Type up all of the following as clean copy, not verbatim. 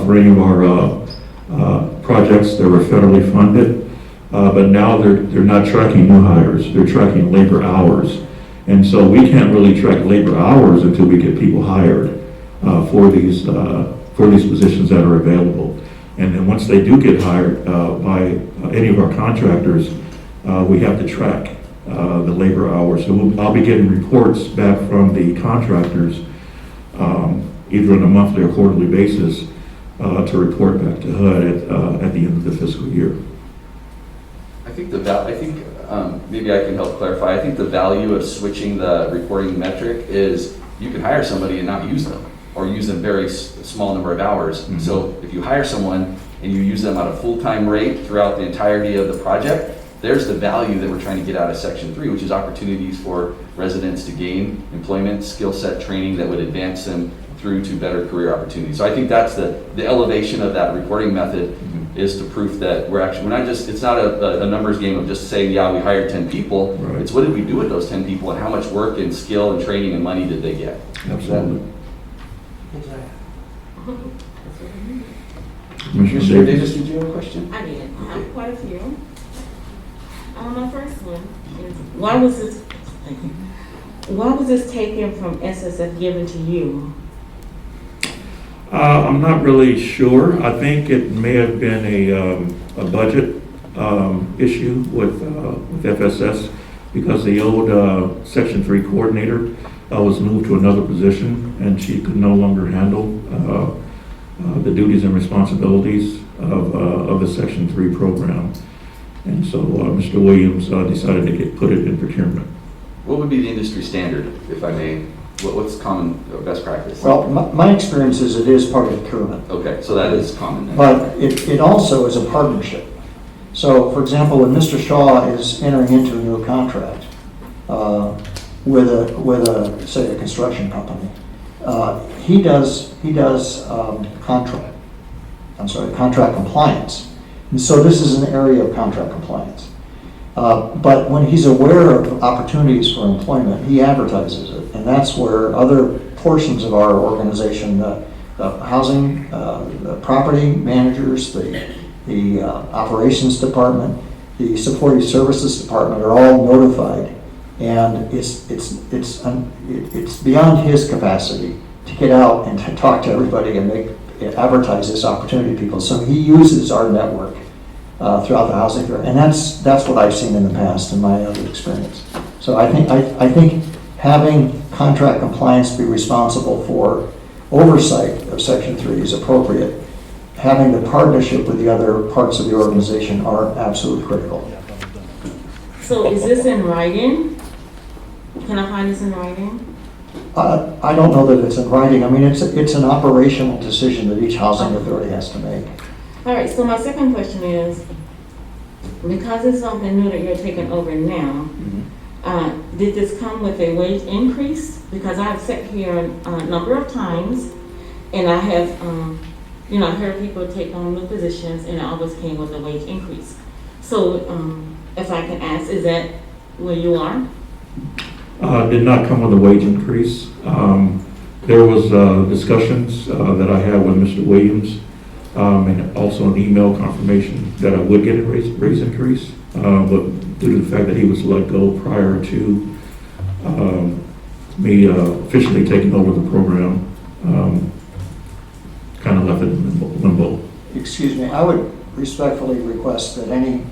for any of our projects that were federally funded. But now they're not tracking new hires, they're tracking labor hours. And so we can't really track labor hours until we get people hired for these positions that are available. And then once they do get hired by any of our contractors, we have to track the labor hours. So I'll be getting reports back from the contractors either on a monthly or quarterly basis to report back to HUD at the end of the fiscal year. I think maybe I can help clarify. I think the value of switching the reporting metric is you can hire somebody and not use them, or use them very small number of hours. Mm-hmm. So if you hire someone and you use them at a full-time rate throughout the entirety of the project, there's the value that we're trying to get out of Section 3, which is opportunities for residents to gain employment, skill set training that would advance them through to better career opportunities. So I think that's the elevation of that reporting method. Mm-hmm. Is to proof that we're not just, it's not a numbers game of just saying, yeah, we hired 10 people. Right. It's what did we do with those 10 people and how much work and skill and training and money did they get? Absolutely. Mr. Davis, did you have a question? I did. I have quite a few. My first one is, why was this taken from SSF given to you? I'm not really sure. I think it may have been a budget issue with FSS because the old Section 3 coordinator was moved to another position and she could no longer handle the duties and responsibilities of the Section 3 program. And so Mr. Williams decided to put it in procurement. What would be the industry standard, if I may? What's common best practice? Well, my experience is it is part of procurement. Okay, so that is common then. But it also is a partnership. So, for example, when Mr. Shaw is entering into a new contract with a say a construction company, he does contract compliance. And so this is an area of contract compliance. But when he's aware of opportunities for employment, he advertises it. And that's where other portions of our organization, the housing, the property managers, the operations department, the supporting services department are all notified. And it's beyond his capacity to get out and to talk to everybody and advertise this opportunity to people. So he uses our network throughout the housing fair, and that's what I've seen in the past in my other experience. So I think having contract compliance be responsible for oversight of Section 3 is appropriate. Having the partnership with the other parts of the organization are absolutely critical. So is this in writing? Can I find this in writing? I don't know that it's in writing. I mean, it's an operational decision that each housing authority has to make. All right, so my second question is, because it's something new that you're taking over now, did this come with a wage increase? Because I've sat here a number of times and I have, I heard people take on new positions and it always came with a wage increase. So if I can ask, is that where you are? Did not come with a wage increase. There was discussions that I had with Mr. Williams and also an email confirmation that I would get a raise increase, but due to the fact that he was let go prior to me officially taking over the program, kind of left it in limbo. Excuse me, I would respectfully request that any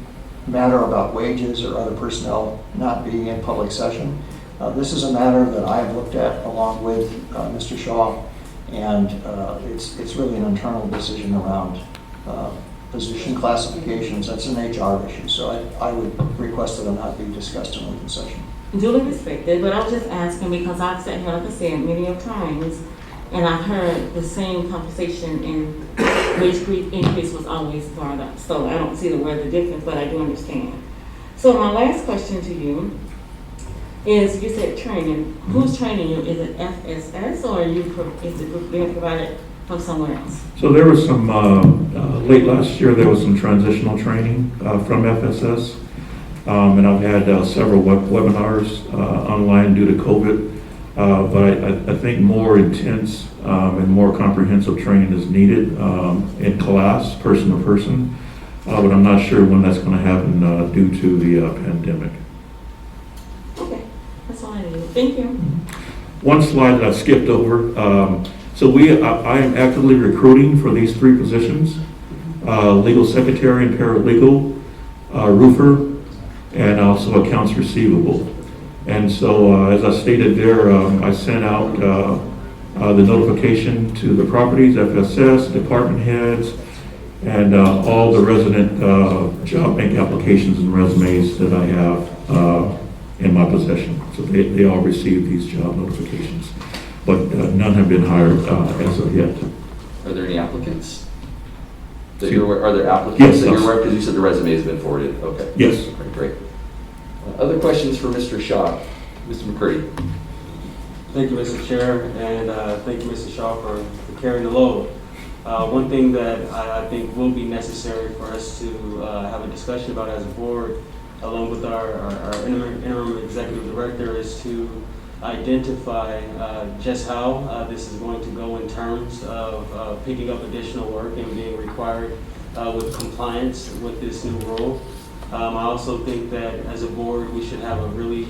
matter about wages or other personnel not being in public session. This is a matter that I've looked at along with Mr. Shaw, and it's really an internal decision around position classifications. That's an HR issue, so I would request that it not be discussed in open session. Duly respected, but I was just asking because I've sat here, like I said, many of times, and I've heard the same conversation and wage increase was always brought up. So I don't see where the difference, but I do understand. So my last question to you is, you said training. Who's training you? Is it FSS or is it being provided from somewhere else? So there was some, late last year, there was some transitional training from FSS. And I've had several webinars online due to COVID. But I think more intense and more comprehensive training is needed in class, person to person. But I'm not sure when that's going to happen due to the pandemic. Okay, that's all I need. Thank you. One slide that I skipped over. I am actively recruiting for these 3 positions: legal secretary and paralegal, roofer, and also accounts receivable. And so, as I stated there, I sent out the notification to the properties, FSS, department heads, and all the resident job bank applications and resumes that I have in my possession. So they all received these job notifications, but none have been hired as of yet. Are there any applicants? Are there applicants Yes, that you're aware of? Because you said the resume has been forwarded. Okay. Yes. Okay, great. Other questions for Mr. Shaw? Mr. McCurdy? Thank you, Mr. Chair, and thank you, Mr. Shaw, for carrying the load. One thing that I think will be necessary for us to have a discussion about as a board, along with our interim executive director, is to identify just how this is going to go in terms of picking up additional work and being required with compliance with this new rule. I also think that as a board, we should have a really,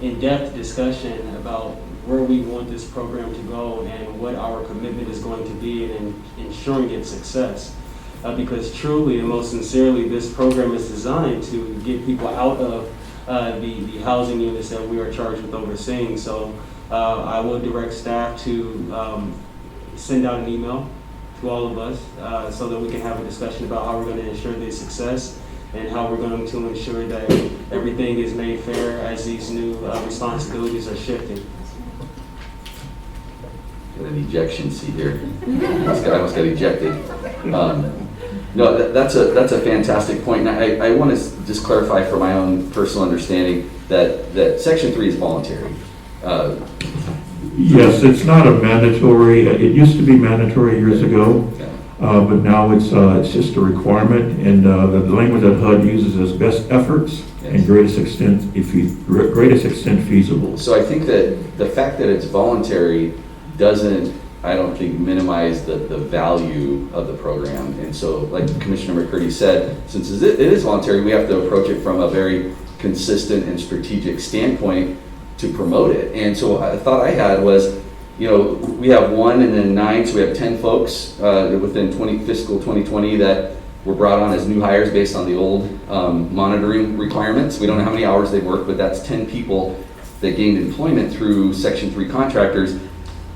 in-depth discussion about where we want this program to go and what our commitment is going to be in ensuring its success. Because truly and most sincerely, this program is designed to get people out of the housing units that we are charged with overseeing. So I will direct staff to send out an email to all of us so that we can have a discussion about how we're going to ensure their success and how we're going to ensure that everything is made fair as these new responsibilities are shifting. Got an ejection seat here. I almost got ejected. No, that's a fantastic point. And I want to just clarify for my own personal understanding that Section 3 is voluntary. Yes, it's not a mandatory. It used to be mandatory years ago, but now it's just a requirement. And the language that HUD uses is best efforts and greatest extent feasible. So I think that the fact that it's voluntary doesn't, I don't think, minimize the value of the program. And so, like Commissioner McCurdy said, since it is voluntary, we have to approach it from a very consistent and strategic standpoint to promote it. And so a thought I had was, we have 1 and then 9, so we have 10 folks within fiscal 2020 that were brought on as new hires based on the old monitoring requirements. We don't know how many hours they worked, but that's 10 people that gained employment through Section 3 contractors.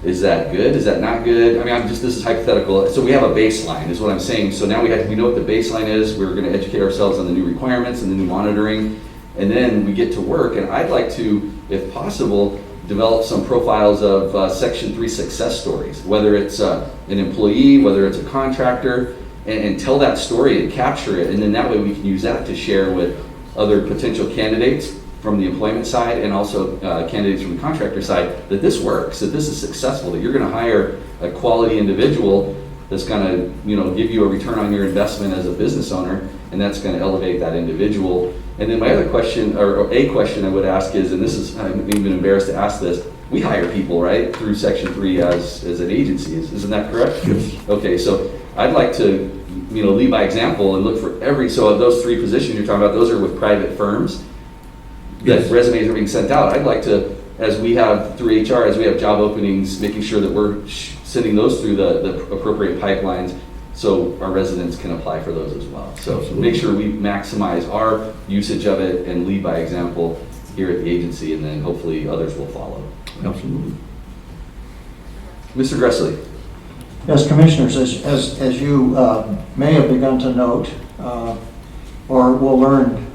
Is that good? Is that not good? I mean, this is hypothetical. So we have a baseline, is what I'm saying. So now we know what the baseline is. We're going to educate ourselves on the new requirements and the new monitoring, and then we get to work. And I'd like to, if possible, develop some profiles of Section 3 success stories, whether it's an employee, whether it's a contractor, and tell that story and capture it. And then that way we can use that to share with other potential candidates from the employment side and also candidates from the contractor side, that this works, that this is successful, that you're going to hire a quality individual that's going to give you a return on your investment as a business owner, and that's going to elevate that individual. And then my other question, or a question I would ask is, and this is, I'm even embarrassed to ask this, we hire people, right, through Section 3 as an agency, isn't that correct? Yes. Okay, so I'd like to lead by example and look for so of those 3 positions you're talking about, those are with private firms. That Yes. resumes are being sent out. I'd like to, as we have through HR, as we have job openings, making sure that we're sending those through the appropriate pipelines so our residents can apply for those as well. So Absolutely. make sure we maximize our usage of it and lead by example here at the agency, and then hopefully others will follow. Absolutely. Mr. Gressley. Yes, Commissioners, as you may have begun to note, or will learn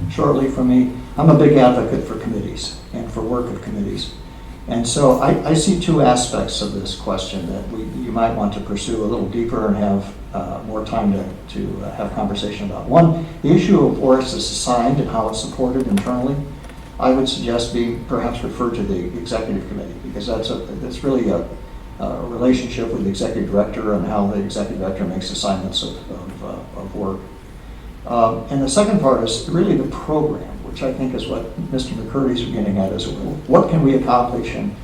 shortly from me, I'm a big advocate for committees and for work of committees. And so I see 2 aspects of this question that you might want to pursue a little deeper and have more time to have conversation about. One, the issue of where it's assigned and how it's supported internally, I would suggest be perhaps referred to the executive committee, because that's really a relationship with the executive director and how the executive director makes assignments of work. And the second part is really the program, which I think is what Mr. McCurdy's getting at as well. What can we accomplish, and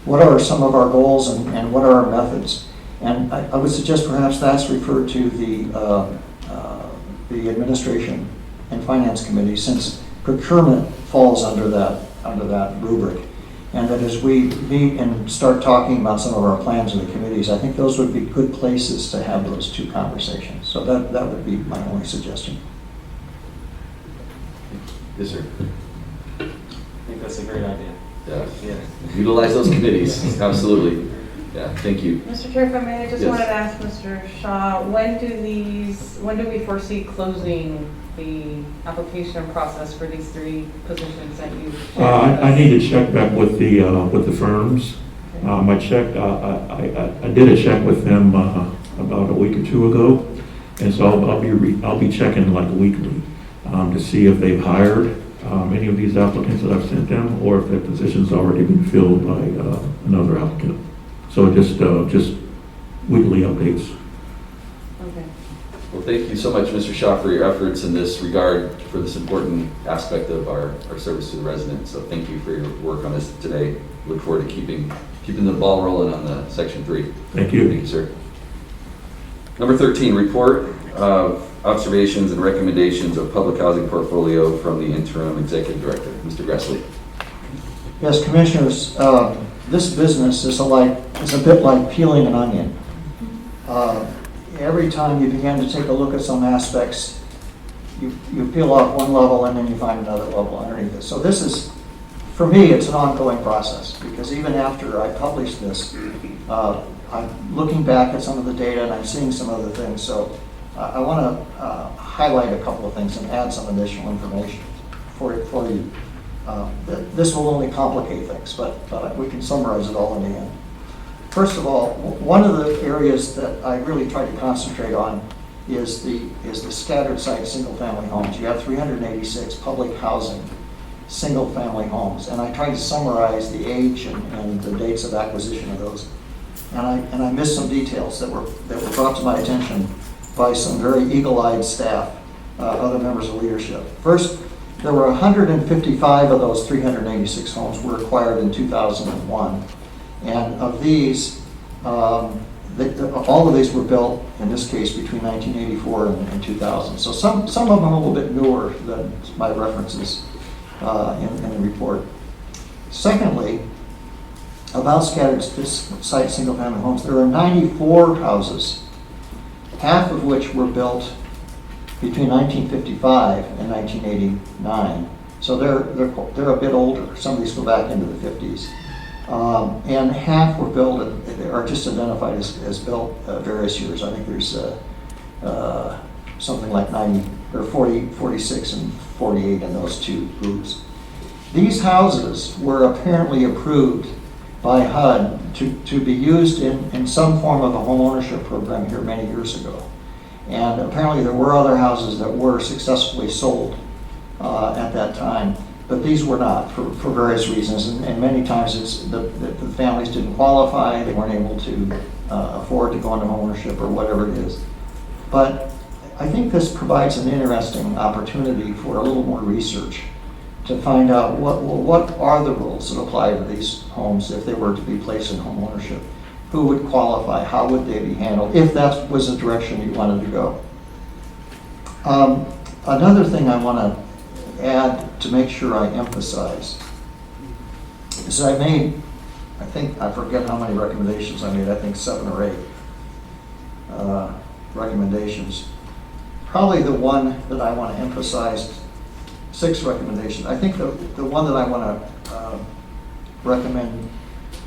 what are some of our goals and what are our methods? And I would suggest perhaps that's referred to the Administration and Finance Committee, since procurement falls under that rubric. And that as we meet and start talking about some of our plans in the committees, I think those would be good places to have those two conversations. So that would be my only suggestion. Yes, sir. I think that's a great idea. Yeah. Yeah. Utilize those committees, absolutely. Yeah, thank you. Mr. Chair, if I may, I just Yes. wanted to ask Mr. Shaw, when do we foresee closing the application process for these 3 positions that you shared with I us? need to check back with the firms. I did a check with them about a week or 2 ago, and so I'll be checking like weekly to see if they've hired any of these applicants that I've sent them, or if their position's already been filled by another applicant. So just weekly updates. Okay. Well, thank you so much, Mr. Shaw, for your efforts in this regard, for this important aspect of our service to the residents. So thank you for your work on this today. Look forward to keeping the ball rolling on the Section 3. Thank you. Thank you, sir. Number 13, report of observations and recommendations of public housing portfolio from the interim executive director, Mr. Grassley. Yes, Commissioners, this business is a bit like peeling an onion. Every time you begin to take a look at some aspects, you peel off one level and then you find another level underneath it. So this is, for me, it's an ongoing process, because even after I published this, I'm looking back at some of the data and I'm seeing some other things. So I want to highlight a couple of things and add some additional information for you. This will only complicate things, but we can summarize it all in the end. First of all, one of the areas that I really try to concentrate on is the scattered site single-family homes. You have 386 public housing single-family homes, and I tried to summarize the age and the dates of acquisition of those. And I missed some details that were brought to my attention by some very eagle-eyed staff, other members of leadership. First, there were 155 of those 386 homes were acquired in 2001. And of these, all of these were built, in this case, between 1984 and 2000. So some of them are a little bit newer than my references in the report. Secondly, about scattered site single-family homes, there are 94 houses, half of which were built between 1955 and 1989. So they're a bit older. Some of these go back into the 50s. And half were built, are just identified as built various years. I think there's something like 40, 46, and 48 in those 2 groups. These houses were apparently approved by HUD to be used in some form of a home ownership program here many years ago. And apparently there were other houses that were successfully sold at that time. But these were not, for various reasons, and many times it's the families didn't qualify, they weren't able to afford to go into ownership or whatever it is. But I think this provides an interesting opportunity for a little more research to find out what are the rules that apply to these homes if they were to be placed in home ownership. Who would qualify? How would they be handled if that was the direction you wanted to go? Another thing I want to add to make sure I emphasize is I forget how many recommendations I made, I think 7 or 8 recommendations. Probably the one that I want to emphasize, 6 recommendations. I think the one that I want to recommend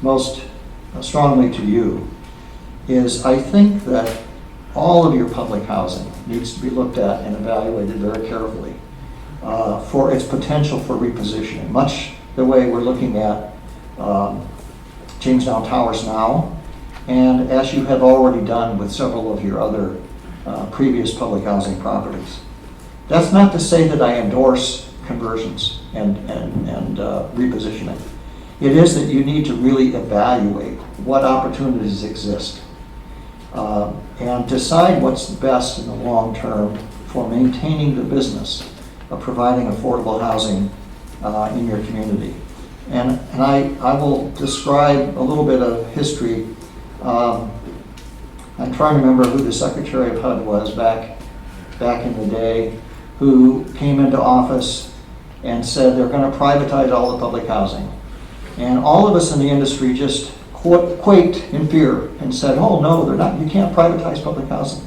most strongly to you is I think that all of your public housing needs to be looked at and evaluated very carefully for its potential for repositioning, much the way we're looking at Jamestown Towers now, and as you have already done with several of your other previous public housing properties. That's not to say that I endorse conversions and repositioning. It is that you need to really evaluate what opportunities exist and decide what's best in the long term for maintaining the business of providing affordable housing in your community. And I will describe a little bit of history. I'm trying to remember who the Secretary of HUD was back in the day, who came into office and said they're going to privatize all the public housing. And all of us in the industry just quaked in fear and said, oh no, they're not, you can't privatize public housing.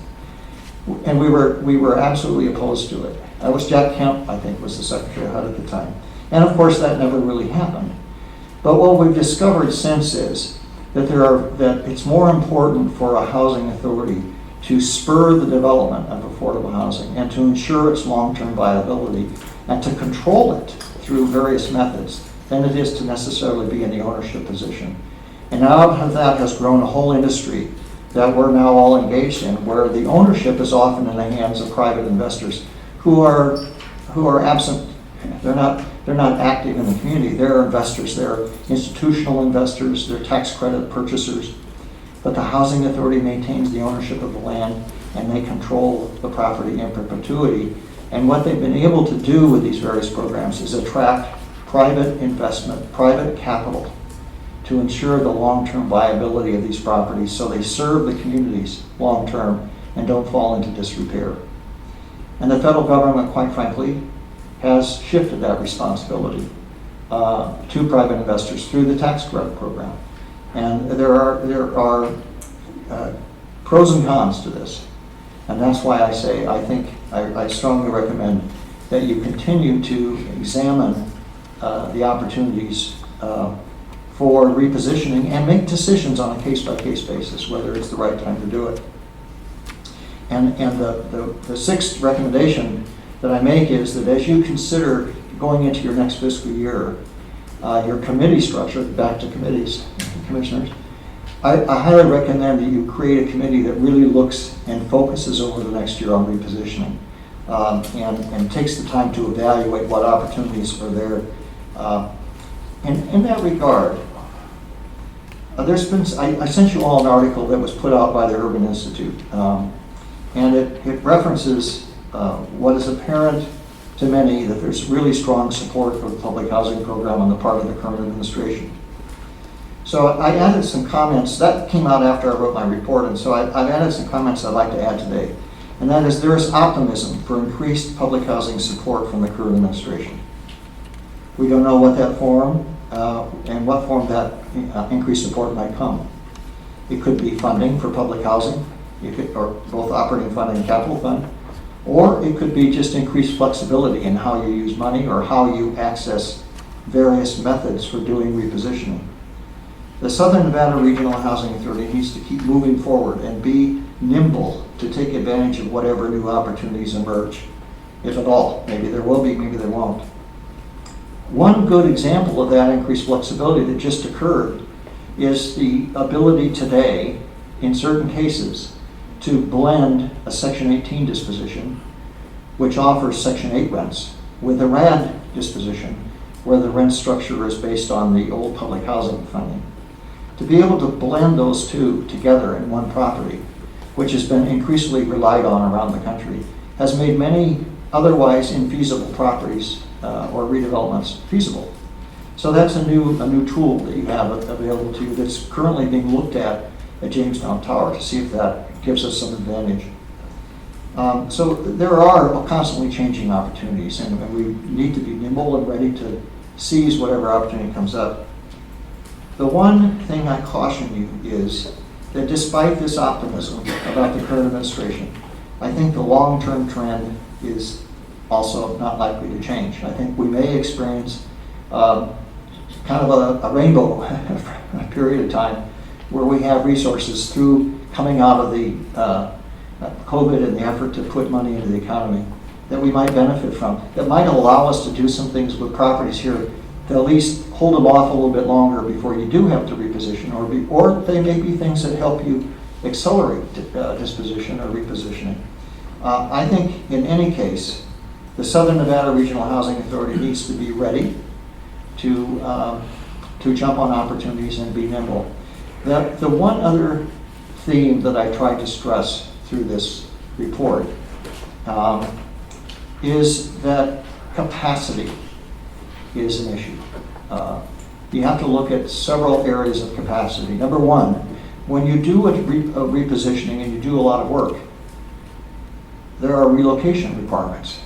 And we were absolutely opposed to it. That was Jack Kemp, I think, was the Secretary of HUD at the time. And of course that never really happened. But what we've discovered since is that it's more important for a housing authority to spur the development of affordable housing and to ensure its long-term viability and to control it through various methods than it is to necessarily be in the ownership position. And out of that has grown a whole industry that we're now all engaged in, where the ownership is often in the hands of private investors who are absent. They're not active in the community. They're investors. They're institutional investors. They're tax credit purchasers. But the housing authority maintains the ownership of the land, and they control the property in perpetuity. And what they've been able to do with these various programs is attract private investment, private capital, to ensure the long-term viability of these properties so they serve the communities long-term and don't fall into disrepair. And the federal government, quite frankly, has shifted that responsibility to private investors through the tax credit program. And there are pros and cons to this. And that's why I strongly recommend that you continue to examine the opportunities for repositioning and make decisions on a case-by-case basis, whether it's the right time to do it. And the sixth recommendation that I make is that as you consider going into your next fiscal year, your committee structure, back to committees, commissioners, I highly recommend that you create a committee that really looks and focuses over the next year on repositioning and takes the time to evaluate what opportunities are there. And in that regard, I sent you all an article that was put out by the Urban Institute, and it references what is apparent to many, that there's really strong support for the public housing program on the part of the current administration. So I added some comments. That came out after I wrote my report, and so I've added some comments I'd like to add today. And that is, there is optimism for increased public housing support from the current administration. We don't know what that form and what form that increased support might come. It could be funding for public housing, or both operating fund and capital fund, or it could be just increased flexibility in how you use money or how you access various methods for doing repositioning. The Southern Nevada Regional Housing Authority needs to keep moving forward and be nimble to take advantage of whatever new opportunities emerge, if at all. Maybe there will be, maybe there won't. One good example of that increased flexibility that just occurred is the ability today, in certain cases, to blend a Section 18 disposition, which offers Section 8 rents, with a RAD disposition, where the rent structure is based on the old public housing funding. To be able to blend those two together in one property, which has been increasingly relied on around the country, has made many otherwise infeasible properties or redevelopments feasible. So that's a new tool that you have available to you that's currently being looked at Jamestown Tower to see if that gives us some advantage. So there are constantly changing opportunities, and we need to be nimble and ready to seize whatever opportunity comes up. The one thing I caution you is that despite this optimism about the current administration, I think the long-term trend is also not likely to change. I think we may experience kind of a rainbow period of time where we have resources through coming out of the COVID and the effort to put money into the economy that we might benefit from, that might allow us to do some things with properties here to at least hold them off a little bit longer before you do have to reposition, or they may be things that help you accelerate disposition or repositioning. I think in any case, the Southern Nevada Regional Housing Authority needs to be ready to jump on opportunities and be nimble. The one other theme that I tried to stress through this report is that capacity is an issue. you have to look at several areas of capacity. Number one, when you do a repositioning and you do a lot of work, there are relocation requirements.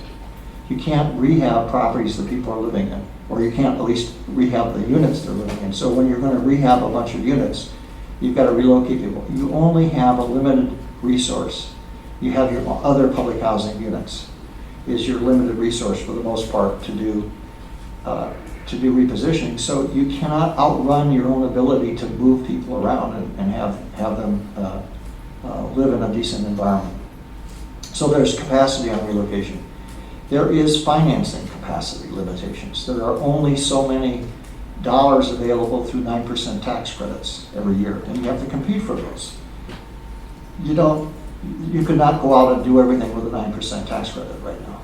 You can't rehab properties that people are living in, or you can't at least rehab the units they're living in. So when you're going to rehab a bunch of units, you've got to relocate people. You only have a limited resource. You have your other public housing units is your limited resource for the most part to do repositioning. So you cannot outrun your own ability to move people around and have them live in a decent environment. So there's capacity on relocation. There is financing capacity limitations. There are only so many dollars available through 9% tax credits every year, and you have to compete for those. You could not go out and do everything with a 9% tax credit right now.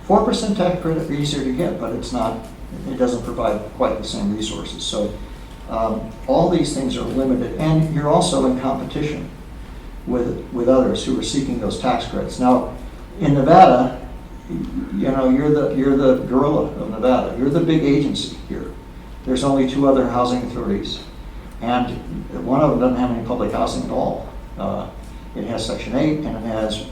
4% tax credit is easier to get, but it doesn't provide quite the same resources. So all these things are limited, and you're also in competition with others who are seeking those tax credits. Now, in Nevada, you're the gorilla of Nevada. You're the big agency here. There's only 2 other housing authorities, and one of them doesn't have any public housing at all. It has Section 8, and it has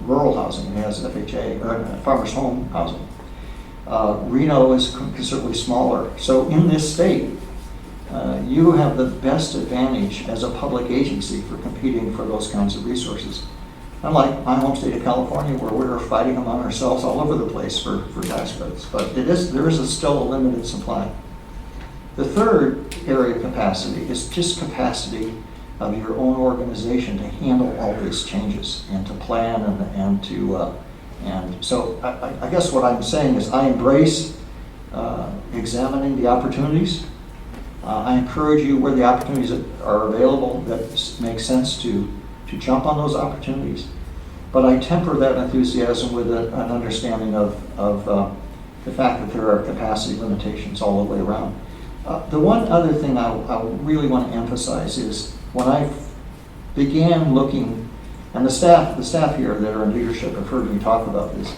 rural housing. It has FHA, or Farmers Home housing. Reno is considerably smaller. So in this state, you have the best advantage as a public agency for competing for those kinds of resources. Unlike my home state of California, where we're fighting among ourselves all over the place for tax credits. But there is still a limited supply. The third area of capacity is just capacity of your own organization to handle all these changes and to plan and so I guess what I'm saying is I embrace examining the opportunities. I encourage you where the opportunities are available that make sense to jump on those opportunities. But I temper that enthusiasm with an understanding of the fact that there are capacity limitations all the way around. The one other thing I really want to emphasize is when I began looking, and the staff here that are in leadership have heard me talk about this,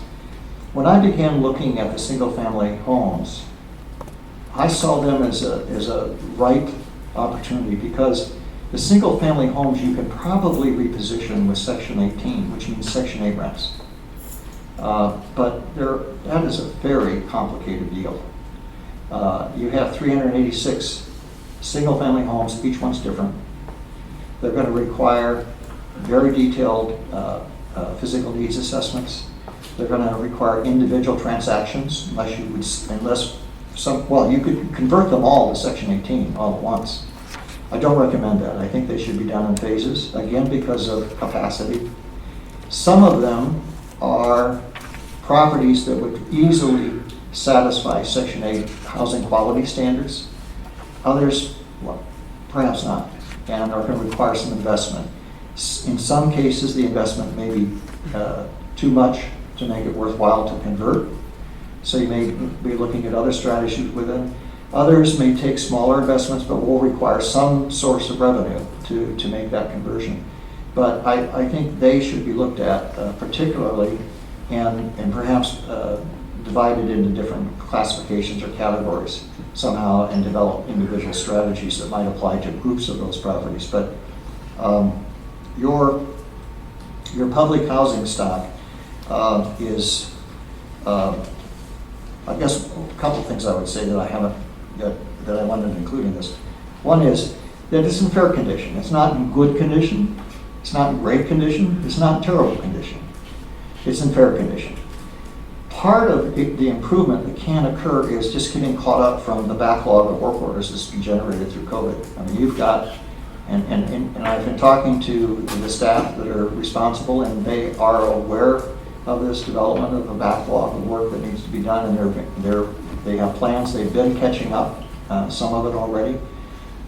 when I began looking at the single-family homes, I saw them as a ripe opportunity because the single-family homes you can probably reposition with Section 18, which means Section 8 rents. But that is a very complicated deal. You have 386 single-family homes, each one's different. They're going to require very detailed physical needs assessments. They're going to require individual transactions, you could convert them all to Section 18 all at once. I don't recommend that. I think they should be done in phases, again, because of capacity. Some of them are properties that would easily satisfy Section 8 housing quality standards. Others, well, perhaps not, and are going to require some investment. In some cases, the investment may be too much to make it worthwhile to convert. So you may be looking at other strategies with them. Others may take smaller investments, but will require some source of revenue to make that conversion. But I think they should be looked at particularly and perhaps divided into different classifications or categories somehow and develop individual strategies that might apply to groups of those properties. But your public housing stock is, I guess, a couple things I would say that I haven't that I wanted to include in this. One is that it's in fair condition. It's not in good condition. It's not in great condition. It's not in terrible condition. It's in fair condition. Part of the improvement that can occur is just getting caught up from the backlog of work orders that's been generated through COVID. I mean, you've got, and I've been talking to the staff that are responsible, and they are aware of this development of a backlog of work that needs to be done, and they have plans. They've been catching up, some of it already.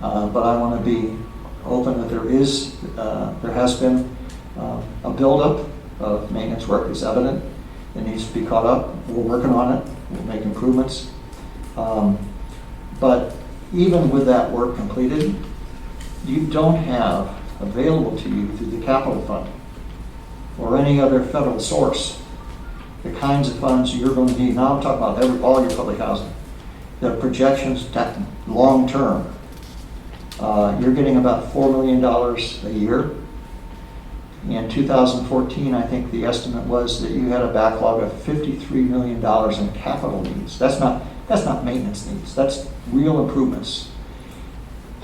But I want to be open that there has been a buildup of maintenance work is evident. It needs to be caught up. We're working on it. We'll make improvements. But even with that work completed, you don't have available to you through the capital fund or any other federal source the kinds of funds you're going to need. Now I'm talking about all your public housing. The projections long-term, you're getting about $4 million a year. In 2014, I think the estimate was that you had a backlog of $53 million in capital needs. That's not maintenance needs, that's real improvements.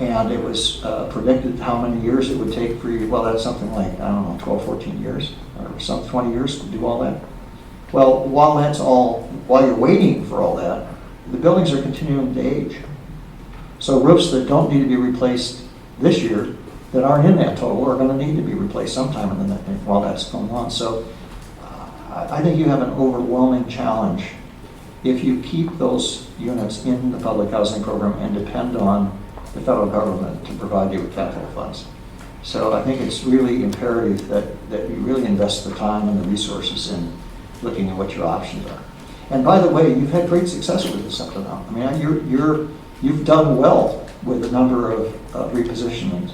And it was predicted how many years it would take for you, well, that's something like, I don't know, 12, 14 years, or some 20 years to do all that. Well, while you're waiting for all that, the buildings are continuing to age. So roofs that don't need to be replaced this year, that aren't in that total, are gonna need to be replaced sometime while that's going on. So I think you have an overwhelming challenge if you keep those units in the public housing program and depend on the federal government to provide you with capital funds. So I think it's really imperative that you really invest the time and the resources in looking at what your options are. And by the way, you've had great success with this up to now. I mean, you've done well with a number of repositionings,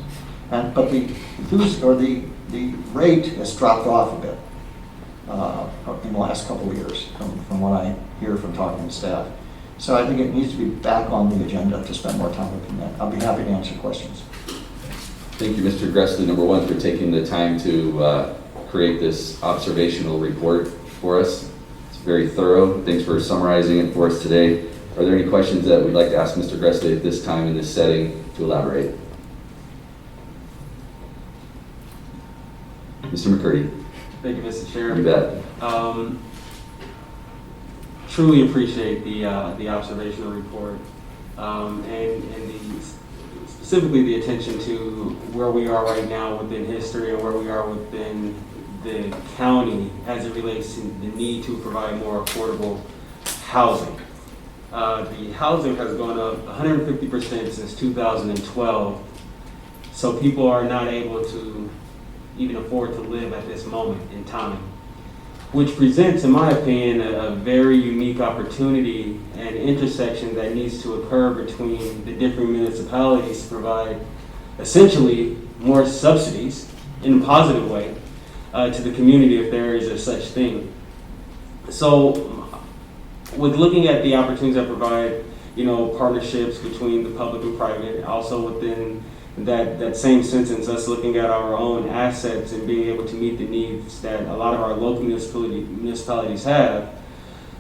but the rate has dropped off a bit in the last couple of years from what I hear from talking to staff. So I think it needs to be back on the agenda to spend more time looking at. I'll be happy to answer questions. Thank you, Mr. Gressley, number one, for taking the time to create this observational report for us. It's very thorough. Thanks for summarizing it for us today. Are there any questions that we'd like to ask Mr. Gressley at this time in this setting to elaborate? Mr. McCurdy. Thank you, Mr. Chair. You bet. Truly appreciate the observational report specifically the attention to where we are right now within history and where we are within the county as it relates to the need to provide more affordable housing. The housing has gone up 150% since 2012, so people are not able to even afford to live at this moment in time, which presents, in my opinion, a very unique opportunity and intersection that needs to occur between the different municipalities to provide essentially more subsidies in a positive way to the community if there is a such thing. So with looking at the opportunities that provide, partnerships between the public and private, also within that same sentence, us looking at our own assets and being able to meet the needs that a lot of our local municipalities have,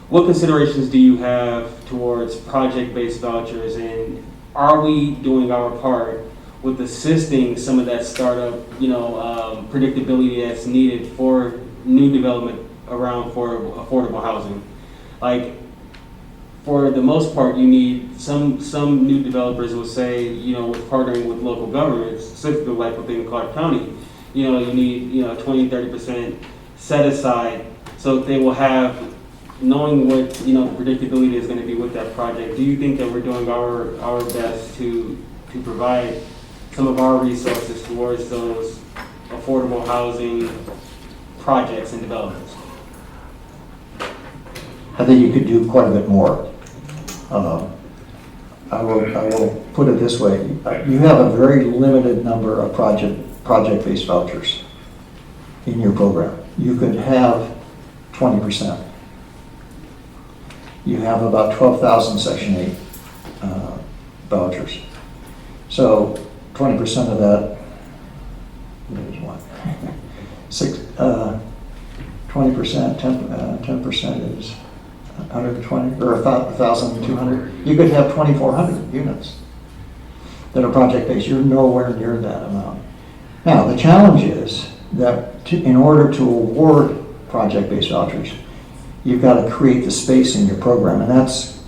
what considerations do you have towards project-based vouchers, and are we doing our part with assisting some of that startup, predictability that's needed for new development around for affordable housing? Like, for the most part, you need some new developers will say, with partnering with local governments, specifically like within Clark County, you need 20-30% set aside so that they will have, knowing what the predictability is going to be with that project. Do you think that we're doing our best to provide some of our resources towards those affordable housing projects and developments? I think you could do quite a bit more. I will put it this way. You have a very limited number of project-based vouchers in your program. You could have 20%. You have about 12,000 Section 8 vouchers. So 20% of that is what? 20%, 10% is 120 or 1,200. You could have 2,400 units that are project-based. You're nowhere near that amount. Now, the challenge is that in order to award project-based vouchers, you've got to create the space in your program, and that's